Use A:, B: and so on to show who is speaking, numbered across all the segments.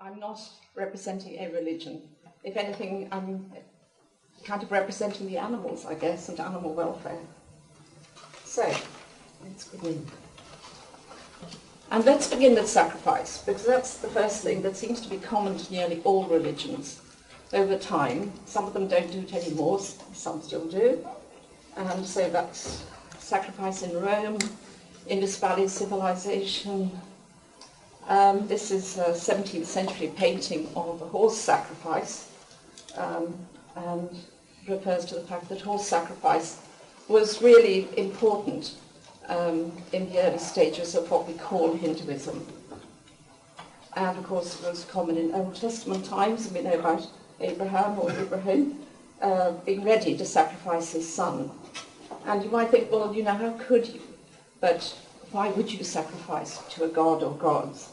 A: I'm not representing a religion. If anything, I'm kind of representing the animals, I guess, and animal welfare. So, let's begin. And let's begin with sacrifice, because that's the first thing that seems to be common to nearly all religions over time. Some of them don't do it anymore, some still do. And so that's sacrifice in Rome, Indus Valley civilization. This is a 17th century painting of a horse sacrifice, and refers to the fact that horse sacrifice was really important in the early stages of what we call Hinduism. And of course it was common in Old Testament times, and we know about Abraham being ready to sacrifice his son. And you might think, well, how could you? But why would you sacrifice to a god or gods?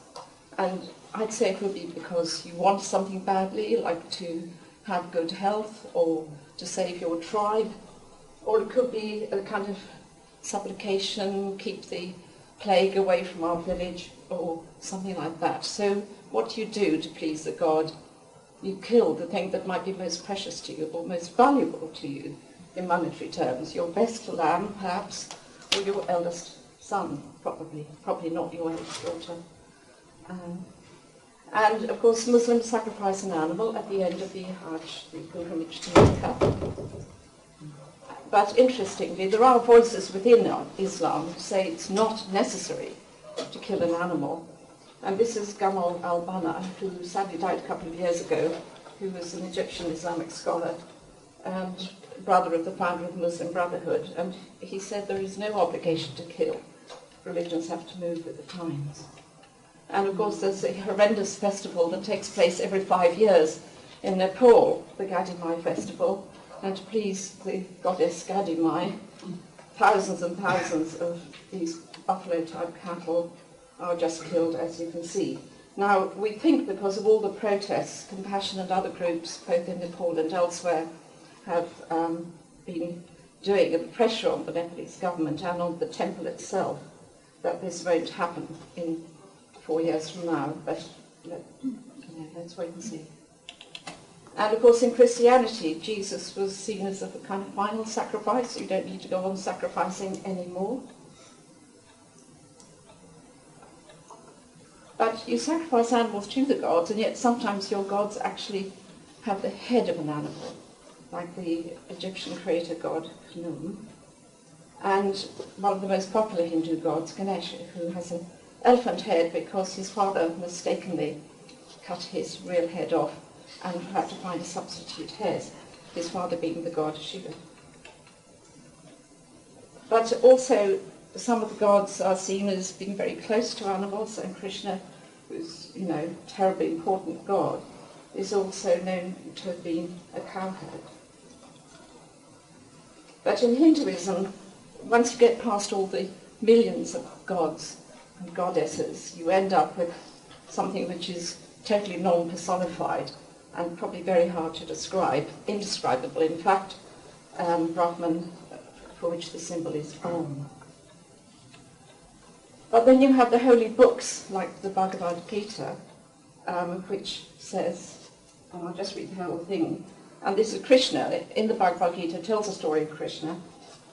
A: And I'd say it would be because you want something badly, like to have good health or to save your tribe, or it could be a kind of supplication, keep the plague away from our village, or something like that. So what do you do to please the god? You kill the thing that might be most precious to you, or most valuable to you in monetary terms. Your best lamb, perhaps, or your eldest son, probably not your eldest daughter. And of course Muslims sacrifice an animal at the end of the Hajj, the pilgrimage to Mecca. But interestingly, there are voices within Islam who say it's not necessary to kill an animal. And this is Gamal al-Banna, who sadly died a couple of years ago, who was an Egyptian Islamic scholar and brother of the founder of the Muslim Brotherhood. And he said there is no obligation to kill. Religions have to move with the times. And of course there's a horrendous festival that takes place every 5 years in Nepal, the Gadimai festival. And to please the goddess Gadimai, thousands and thousands of these buffalo-type cattle are just killed, as you can see. Now, we think because of all the protests, Compassion and other groups, both in Nepal and elsewhere, have been doing, and the pressure on the Nepalese government and on the temple itself, that this won't happen in 4 years from now, but let's wait and see. And of course in Christianity, Jesus was seen as a kind of final sacrifice. You don't need to go on sacrificing anymore. But you sacrifice animals to the gods, and yet sometimes your gods actually have the head of an animal, like the Egyptian creator god Khnum. And one of the most popular Hindu gods, Ganesha, who has an elephant head because his father mistakenly cut his real head off and had to find a substitute head, his father being the god Shiva. But also some of the gods are seen as being very close to animals, and Krishna, who's, terribly important god, is also known to have been a cowherd. But in Hinduism, once you get past all the millions of gods and goddesses, you end up with something which is totally non-personified and probably very hard to describe, indescribable, in fact, Brahman, for which the symbol is Om. But then you have the holy books, like the Bhagavad Gita, which says, and I'll just read the whole thing, and this is Krishna, in the Bhagavad Gita, tells the story of Krishna,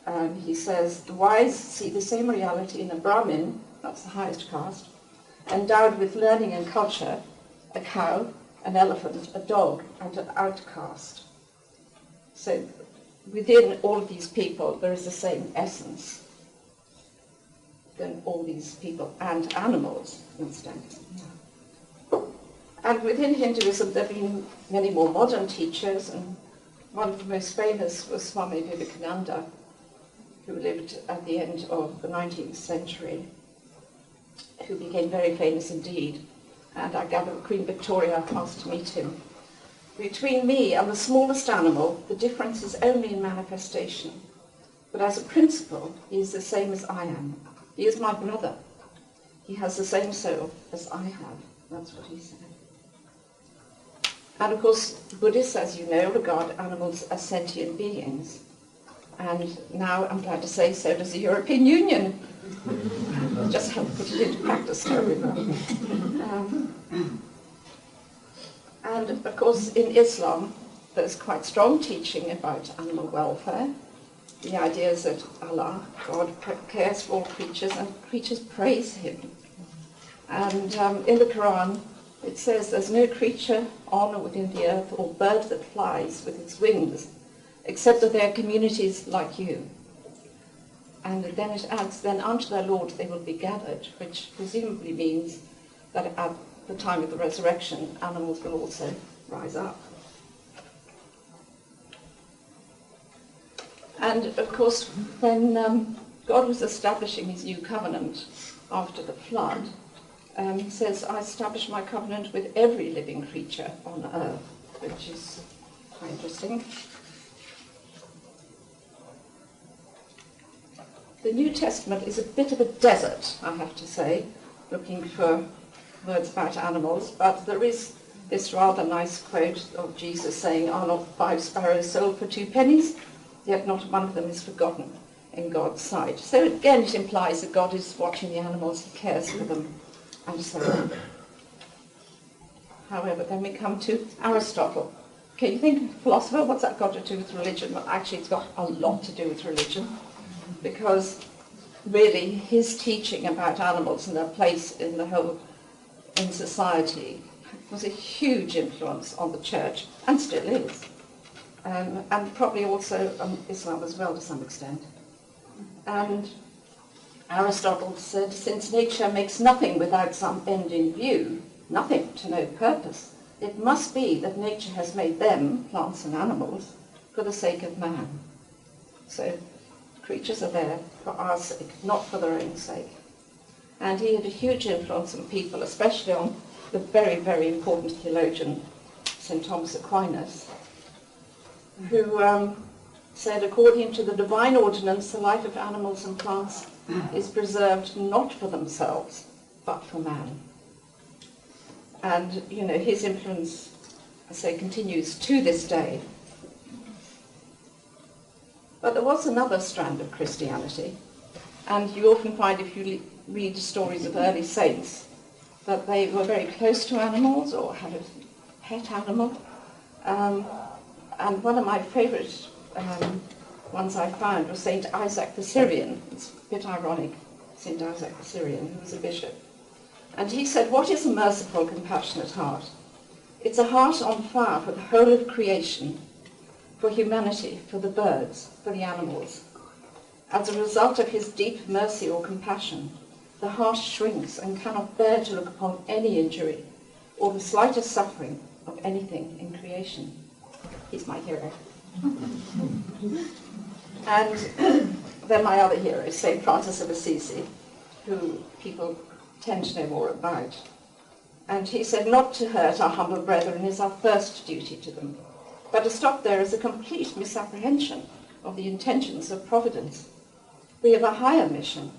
A: and he says, the wise see the same reality in a Brahmin, that's the highest caste, endowed with learning and culture, a cow, an elephant, a dog, and an outcast. So within all of these people, there is the same essence than all these people and animals, incidentally. And within Hinduism, there have been many more modern teachers, and one of the most famous was Swami Vivekananda, who lived at the end of the 19th century, who became very famous indeed. And I gather Queen Victoria asked to meet him. Between me and the smallest animal, the difference is only in manifestation. But as a principle, he is the same as I am. He is my brother. He has the same soul as I have. That's what he said. And of course, Buddhists, as you know, regard animals as sentient beings. And now, I'm glad to say, so does the European Union. Just have to put it into practice for everyone. And of course in Islam there's quite strong teaching about animal welfare. The idea is that Allah, God, cares for all creatures and creatures praise him. And in the Quran it says there's no creature on or within the earth or bird that flies with its wings except that they are communities like you. And then it adds, then unto their Lord they will be gathered, which presumably means that at the time of the resurrection, animals will also rise up. And of course, when God was establishing his new covenant after the flood, he says, I establish my covenant with every living creature on earth, which is quite interesting. The New Testament is a bit of a desert, I have to say, looking for words about animals, but there is this rather nice quote of Jesus saying, are not 5 sparrows sold for 2 pennies? Yet not one of them is forgotten in God's sight. So again it implies that God is watching the animals, he cares for them, and so on. However, then we come to Aristotle. Okay, you think, philosopher, what's that got to do with religion? Well, actually it's got a lot to do with religion, because really his teaching about animals and their place in the whole, in society, was a huge influence on the church, and still is. And probably also Islam as well to some extent. And Aristotle said, since nature makes nothing without some end in view, nothing to no purpose, it must be that nature has made them, plants and animals, for the sake of man. So creatures are there for our sake, not for their own sake. And he had a huge influence on people, especially on the very, very important theologian, St. Thomas Aquinas, who said, according to the divine ordinance, the life of animals and plants is preserved not for themselves, but for man. And, you know, his influence, I say, continues to this day. But there was another strand of Christianity, and you often find, if you read stories of early saints, that they were very close to animals or had a pet animal. And one of my favourite ones I found was St. Isaac the Syrian. It's a bit ironic, St. Isaac the Syrian, who was a bishop. And he said, what is a merciful, compassionate heart? It's a heart on fire for the whole of creation, for humanity, for the birds, for the animals. As a result of his deep mercy or compassion, the heart shrinks and cannot bear to look upon any injury or the slightest suffering of anything in creation. He's my hero. And then my other hero is St. Francis of Assisi, who people tend to know more about. And he said, not to hurt our humble brethren is our first duty to them, but to stop there is a complete misapprehension of the intentions of Providence. We have a higher mission.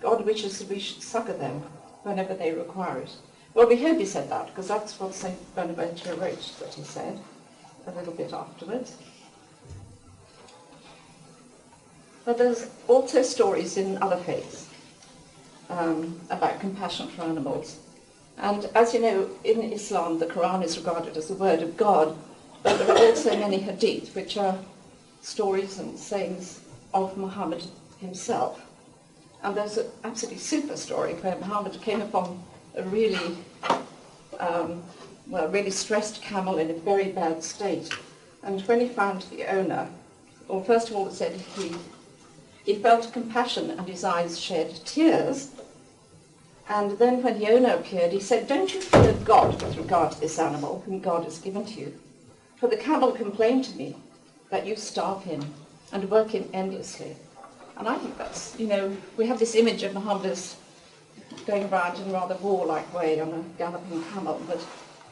A: God wishes that we should succour them whenever they require it. Well, we hope he said that, because that's what St. Bonaventure wrote that he said a little bit afterwards. But there's also stories in other faiths about compassion for animals. And as you know, in Islam, the Quran is regarded as the word of God, but there are also many hadith, which are stories and sayings of Muhammad himself. And there's an absolutely super story where Muhammad came upon a really, really stressed camel in a very bad state. And when he found the owner, well, first of all, it said he felt compassion and his eyes shed tears. And then when the owner appeared, he said, don't you fear God with regard to this animal whom God has given to you? For the camel complained to me that you starve him and work him endlessly. And I think that's, you know, we have this image of Muhammad as going around in a rather warlike way on a galloping camel, but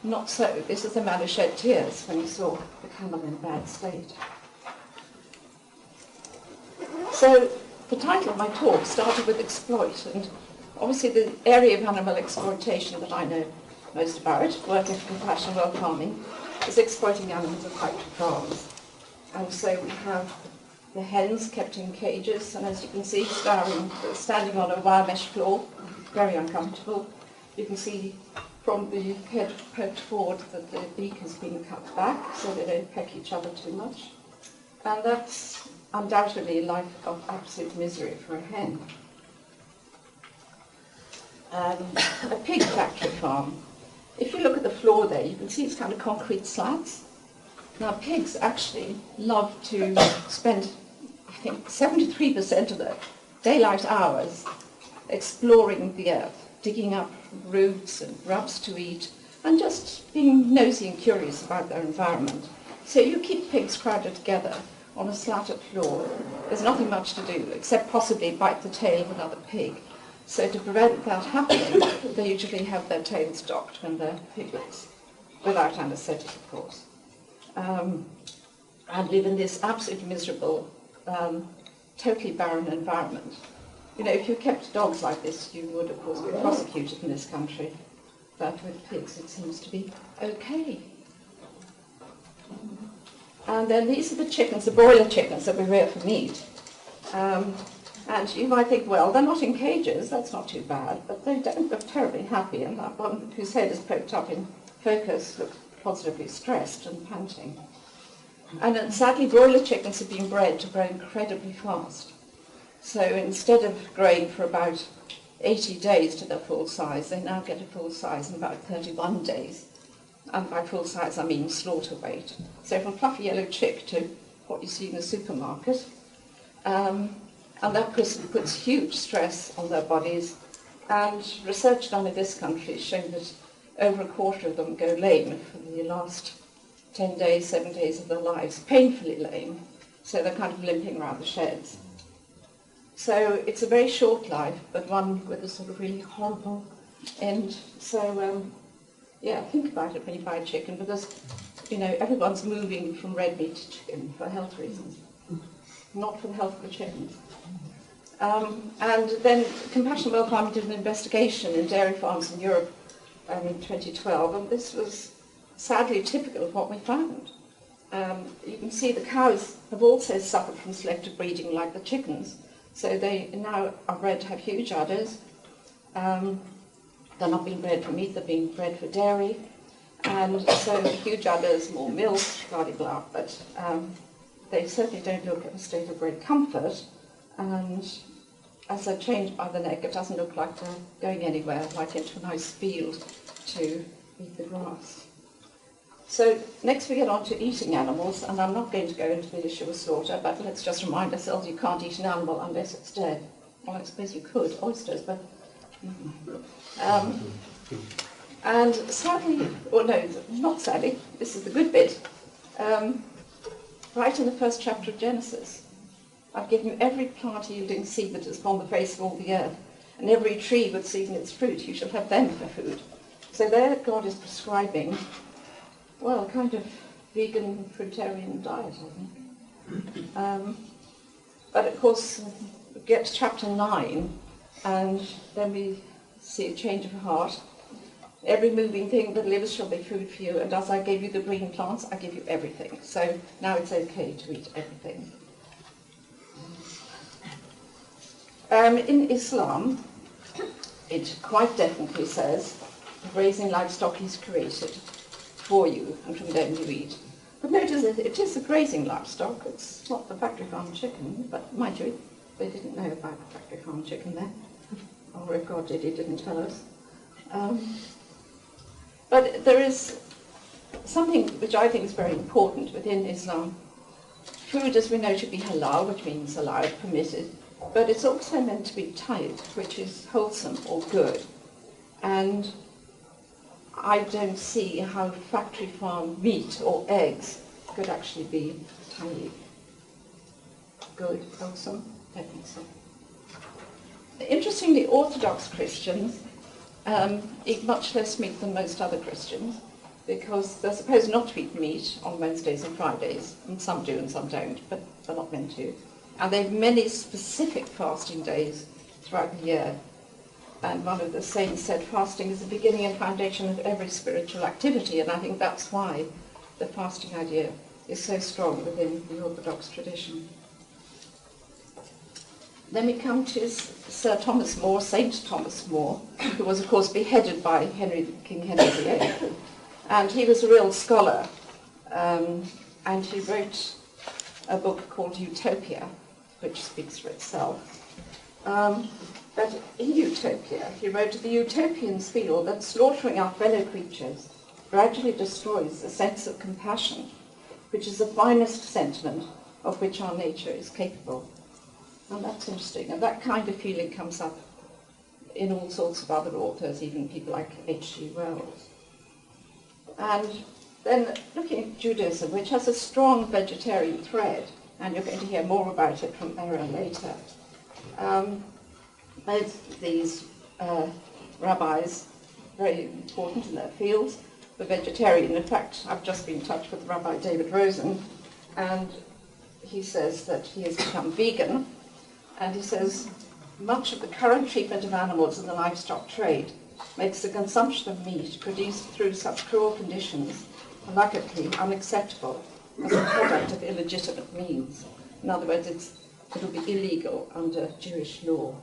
A: not so. This is a man who shed tears when he saw the camel in a bad state. So the title of my talk started with exploit, and obviously the area of animal exploitation that I know most about, working for Compassion World Farming, is exploiting animals of factory farms. And so we have the hens kept in cages, and as you can see, standing on a wire mesh floor, very uncomfortable. You can see from the head poked forward that the beak has been cut back so they don't peck each other too much. And that's undoubtedly a life of absolute misery for a hen. A pig factory farm. If you look at the floor there, you can see it's kind of concrete slats. Now, pigs actually love to spend, I think, 73% of their daylight hours exploring the earth, digging up roots and grubs to eat, and just being nosy and curious about their environment. So you keep pigs crowded together on a slatted floor. There's nothing much to do, except possibly bite the tail of another pig. So to prevent that happening, they usually have their tails docked when they're piglets, without anaesthetic, of course. And live in this absolutely miserable, totally barren environment. You know, if you kept dogs like this, you would, of course, be prosecuted in this country. But with pigs, it seems to be okay. And then these are the chickens, the broiler chickens that we rear for meat. And you might think, well, they're not in cages, that's not too bad, but they don't look terribly happy, and that one whose head is poked up in focus looks positively stressed and panting. And sadly, broiler chickens have been bred to grow incredibly fast. So instead of growing for about 80 days to their full size, they now get a full size in about 31 days. And by full size, I mean slaughter weight. So from fluffy yellow chick to what you see in the supermarket. And that puts huge stress on their bodies. And research done in this country has shown that over a quarter of them go lame for the last 10 days, 7 days of their lives, painfully lame. So they're kind of limping around the sheds. So it's a very short life, but one with a sort of really horrible end. So, yeah, think about it when you buy chicken, because, you know, everyone's moving from red meat to chicken for health reasons, not for the health of the chickens. And then Compassion World Farming did an investigation in dairy farms in Europe in 2012, and this was sadly typical of what we found. You can see the cows have also suffered from selective breeding like the chickens, so they now are bred to have huge udders. They're not being bred for meat, they're being bred for dairy, and so huge udders, more milk, blah blah blah, but they certainly don't look at a state of great comfort, and as they're chained by the neck, it doesn't look like they're going anywhere, like into a nice field to eat the grass. So next we get on to eating animals, and I'm not going to go into the issue of slaughter, but let's just remind ourselves you can't eat an animal unless it's dead. Well, I suppose you could, oysters, but... and sadly, or no, not sadly, this is the good bit, right in the first chapter of Genesis, I've given you every plant yielding seed that is upon the face of all the earth, and every tree with seed in its fruit, you shall have them for food. So there God is prescribing, well, a kind of vegan, fruitarian diet, I think. But of course, we get to chapter 9, and then we see a change of heart. Every moving thing that lives shall be food for you, and as I gave you the green plants, I give you everything. So now it's okay to eat everything. In Islam, it quite definitely says, raising livestock is created for you, and from them you eat. But notice that it is the grazing livestock, it's not the factory farm chicken, but mind you, they didn't know about the factory farm chicken then, or if God did, he didn't tell us. But there is something which I think is very important within Islam. Food, as we know, should be halal, which means allowed, permitted, but it's also meant to be tayyib, which is wholesome or good. And I don't see how factory farm meat or eggs could actually be tayyib. Good, wholesome, I think so. Interestingly, Orthodox Christians eat much less meat than most other Christians, because they're supposed not to eat meat on Wednesdays and Fridays, and some do and some don't, but they're not meant to. And they have many specific fasting days throughout the year. And one of the saints said fasting is the beginning and foundation of every spiritual activity, and I think that's why the fasting idea is so strong within the Orthodox tradition. Then we come to Sir Thomas More, Saint Thomas More, who was, of course, beheaded by King Henry VIII. And he was a real scholar, and he wrote a book called Utopia, which speaks for itself. But in Utopia, he wrote, "The utopians feel that slaughtering our fellow creatures gradually destroys the sense of compassion, which is the finest sentiment of which our nature is capable." And that's interesting. And that kind of feeling comes up in all sorts of other authors, even people like H.G. Wells. And then looking at Judaism, which has a strong vegetarian thread, and you're going to hear more about it from Era later. Both these rabbis, very important in their fields, were vegetarian. In fact, I've just been in touch with Rabbi David Rosen, and he says that he has become vegan, and he says much of the current treatment of animals in the livestock trade makes the consumption of meat produced through such cruel conditions logically unacceptable as a product of illegitimate means. In other words, it'll be illegal under Jewish law.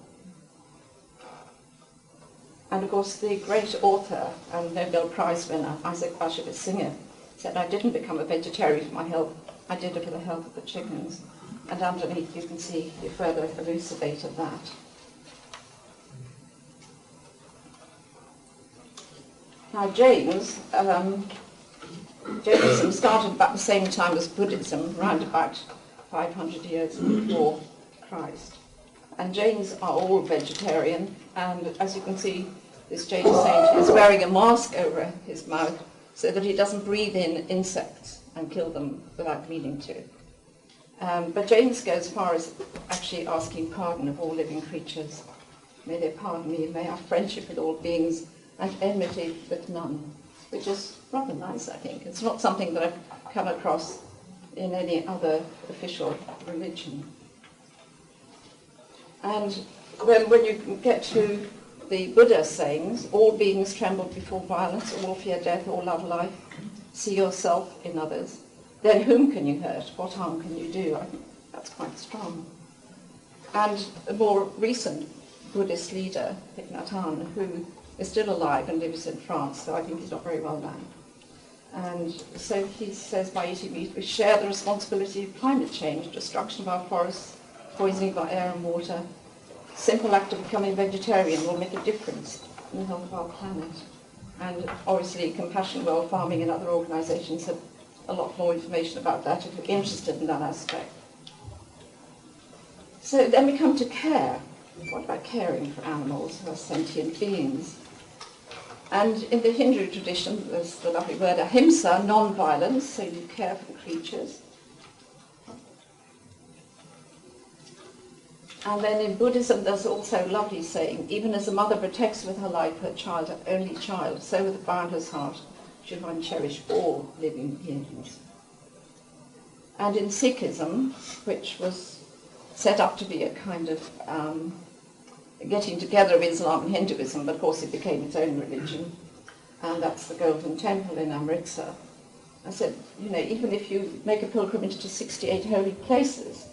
A: And of course, the great author and Nobel Prize winner, Isaac Bashevis Singer, said, "I didn't become a vegetarian for my health, I did it for the health of the chickens." And underneath you can see he further elucidated that. Now Jainism started about the same time as Buddhism, around about 500 years before Christ. And Jains are all vegetarian, and as you can see, this Jain saint is wearing a mask over his mouth so that he doesn't breathe in insects and kill them without meaning to. But Jains go as far as actually asking pardon of all living creatures. May they pardon me, may I have friendship with all beings and enmity with none, which is rather nice, I think. It's not something that I've come across in any other official religion. And when you get to the Buddha sayings, all beings tremble before violence, all fear death, all love life, see yourself in others, then whom can you hurt? What harm can you do? I think that's quite strong. And a more recent Buddhist leader, Thich Nhat Hanh, who is still alive and lives in France, so I think he's not very well known. And so he says, by eating meat, we share the responsibility of climate change, destruction of our forests, poisoning of our air and water. Simple act of becoming vegetarian will make a difference in the health of our planet. And obviously, Compassion World Farming and other organisations have a lot more information about that if you're interested in that aspect. So then we come to care. What about caring for animals who are sentient beings? And in the Hindu tradition, there's the lovely word ahimsa, non-violence, so you care for the creatures. And then in Buddhism, there's also a lovely saying, even as a mother protects with her life her child, her only child, so with a boundless heart should one cherish all living beings. And in Sikhism, which was set up to be a kind of getting together of Islam and Hinduism, but of course it became its own religion, and that's the Golden Temple in Emerita. I said, even if you make a pilgrimage to 68 holy places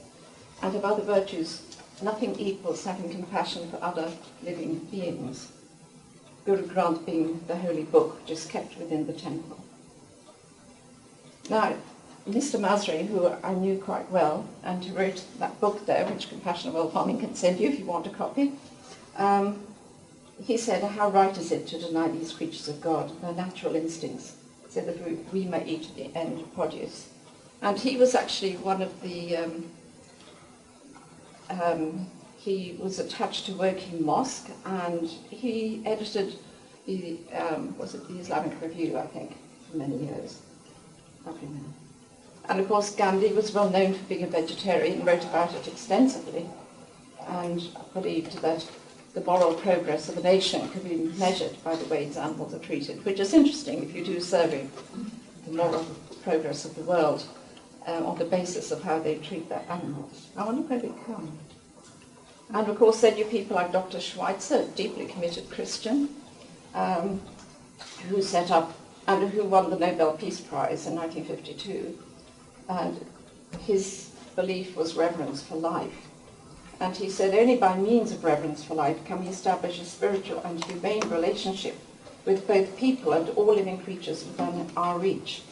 A: and have other virtues, nothing equals having compassion for other living beings. Guru Granth being the holy book, which is kept within the temple. Now, Mr. Masri, who I knew quite well, and who wrote that book there, which Compassion World Farming can send you if you want a copy, he said, how right is it to deny these creatures of God their natural instincts, so that we may eat the end produce? And he was actually one of the he was attached to Woking Mosque, and he edited the the Islamic Review, I think, for many years. Lovely man. And of course Gandhi was well known for being a vegetarian, wrote about it extensively, and believed that the moral progress of a nation could be measured by the way its animals are treated, which is interesting if you do survey the moral progress of the world on the basis of how they treat their animals. I wonder where they come. And of course then you people like Dr. Schweitzer, a deeply committed Christian, who set up and who won the Nobel Peace Prize in 1952. And his belief was reverence for life. And he said, only by means of reverence for life can we establish a spiritual and humane relationship with both people and all living creatures within our reach.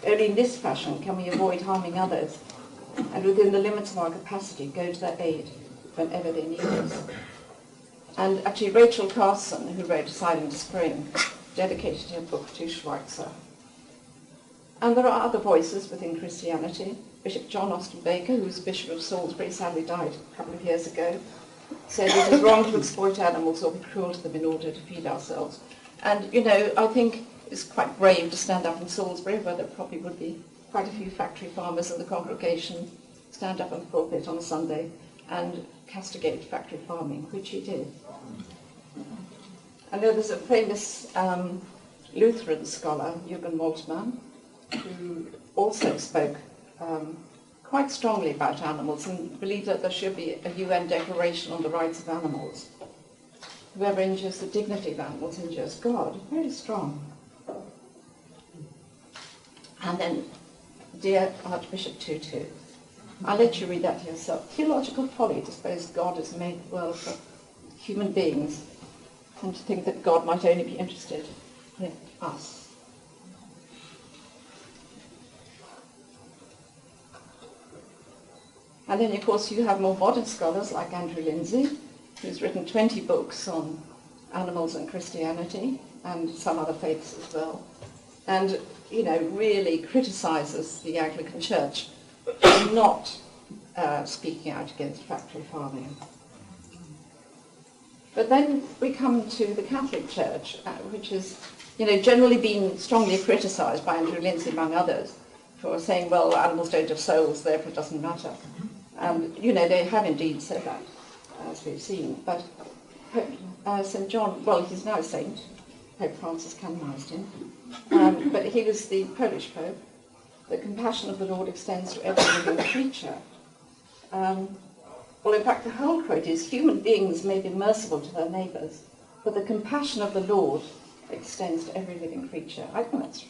A: Only in this fashion can we avoid harming others, and within the limits of our capacity go to their aid whenever they need us. And actually Rachel Carson, who wrote Silent Spring, dedicated her book to Schweitzer. And there are other voices within Christianity. Bishop John Austin Baker, who was Bishop of Salisbury, sadly died a couple of years ago, said it is wrong to exploit animals or be cruel to them in order to feed ourselves. And, you know, I think it's quite brave to stand up in Salisbury, where there probably would be quite a few factory farmers in the congregation, stand up on the pulpit on a Sunday and castigate factory farming, which he did. I know there's a famous Lutheran scholar, Jürgen Moltmann, who also spoke quite strongly about animals and believed that there should be a UN declaration on the rights of animals. Whoever injures the dignity of animals injures God. Very strong. And then, dear Archbishop Tutu, I'll let you read that to yourself. Theological folly to suppose God has made the world for human beings and to think that God might only be interested in us. And then, of course, you have more modern scholars like Andrew Lindsay, who's written 20 books on animals and Christianity, and some other faiths as well, and, you know, really criticizes the Anglican Church for not speaking out against factory farming. But then we come to the Catholic Church, which has, you know, generally been strongly criticized by Andrew Lindsay, among others, for saying, well, animals don't have souls, therefore it doesn't matter. And, you know, they have indeed said that, as we've seen. But St. John, well, he's now a saint. Pope Francis canonized him. But he was the Polish Pope. The compassion of the Lord extends to every living creature. Well, in fact, the whole quote is, human beings may be merciful to their neighbours, but the compassion of the Lord extends to every living creature. I think that's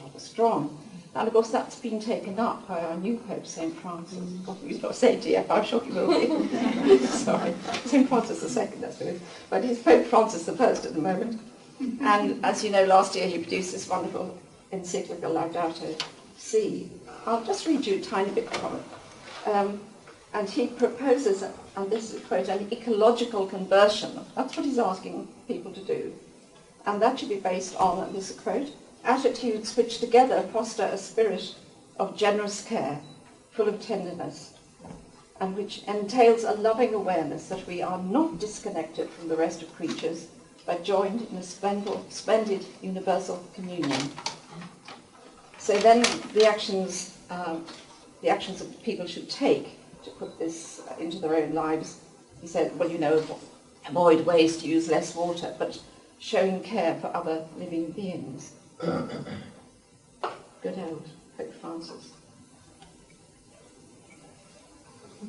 A: rather strong. And of course that's been taken up by our new Pope, St. Francis. Well, he's not saint yet, but I'm sure he will be. Sorry, St. Francis II, that's good. But he's Pope Francis I at the moment. And as you know, last year he produced this wonderful encyclical Laudato Si. I'll just read you a tiny bit from it. And he proposes, and this is a quote, an ecological conversion. That's what he's asking people to do. And that should be based on, and this is a quote, attitudes which together foster a spirit of generous care, full of tenderness, and which entails a loving awareness that we are not disconnected from the rest of creatures, but joined in a splendid universal communion. So then the actions that people should take to put this into their own lives, he said, well, you know, avoid waste, use less water, but showing care for other living beings. Good old Pope Francis.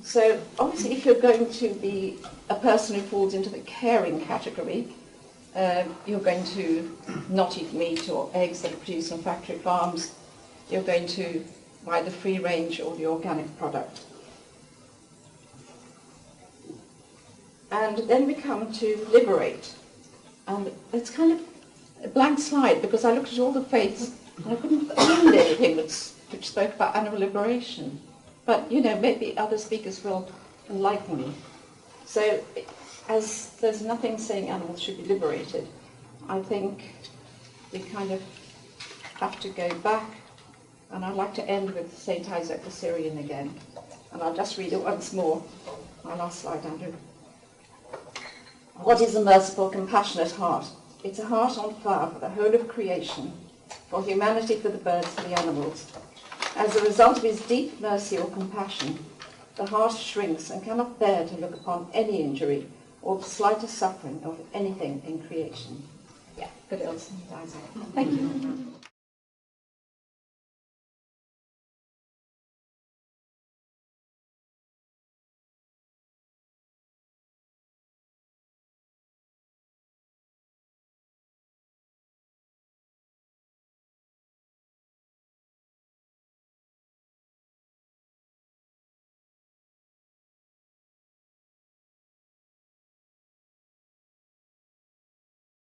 A: So obviously if you're going to be a person who falls into the caring category, you're going to not eat meat or eggs that are produced on factory farms. You're going to buy the free range or the organic product. And then we come to liberate. And it's kind of a blank slide because I looked at all the faiths and I couldn't find anything which spoke about animal liberation. But, you know, maybe other speakers will enlighten me. So, as there's nothing saying animals should be liberated, I think we kind of have to go back. And I'd like to end with St. Isaac the Syrian again. And I'll just read it once more. My last slide, Andrew. What is a merciful, compassionate heart? It's a heart on fire for the whole of creation, for humanity, for the birds, for the animals. As a result of his deep mercy or compassion, the heart shrinks and cannot bear to look upon any injury or the slightest suffering of anything in creation. Yeah, good old St. Isaac. Thank you.